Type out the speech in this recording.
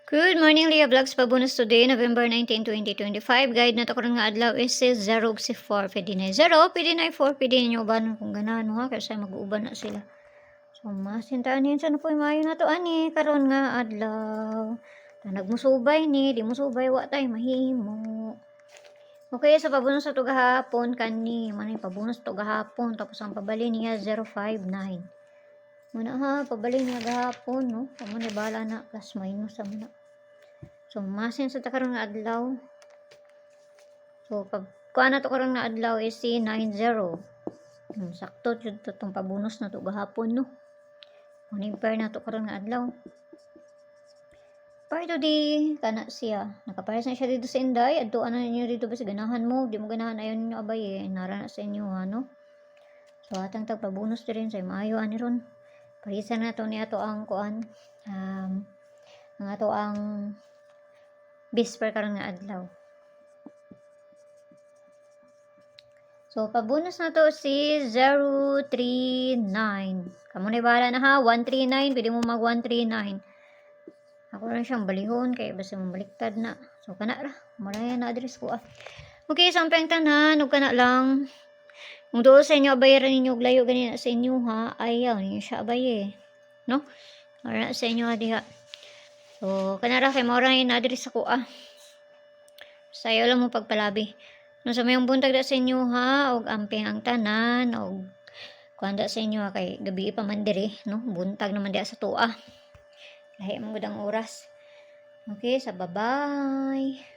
Good morning, Leah Vlogs. Pabonus today, November 19, 2025. Guide na to karon nga adlaw is si 0 si 4. Pwede na 0, pwede na 4, pwede ninyo uban kung ganahan mo ha. Kasi mag-uuban na sila. So, masintaan niyan sa na po mayo na to ani. Karon nga adlaw. Tanag mo subay ni, di mo subay, wa tay mahimo. Okay, so pabonus na to gahapon kani. Manay pabonus to gahapon. Tapos ang pabali niya 059. Muna ha, pabali niya gahapon, no? Muna bala na, plus minus sa muna. So, masin sa takarang na adlaw. So, pag kuha na to karang na adlaw is si 90. Sakto, jud to itong pabonus na to gahapon, no? Manimpare na to karang na adlaw. Para to di, kana siya. Nakapares na siya dito sa Inday. Adtuan na ninyo dito ba sa ganahan mo? Di mo ganahan, ayaw ninyo abay eh. Nara na sa inyo, ano? So, atang tagpabonus din rin sa maayo, ani ron. Parisan na to niya to ang kuan. Nga to ang bisper karang nga adlaw. So, pabonus na to si 039. Kamu na bahala na ha. 139. Pwede mo mag 139. Ako rin siyang balihon. Kaya basta mabaliktad na. So, kana ra. Malaya na address ko ah. Okay, so ang tanan. Huwag ka na lang. Kung doon sa inyo, abayaran ninyo. Layo ganyan sa inyo ha. Ayaw. Ninyo siya abay eh. No? Wala sa inyo ha diha. So, kana ra. Kaya maura yung address ako ah. Sayo lang mo pagpalabi. No, sa mayong buntag da sa inyo ha, og amping ang tanan, og kuanda sa inyo ha, kay gabi pa man diri, no? Buntag naman di sa tuwa. Lahi mo gud ang oras. Okay, sa bye-bye.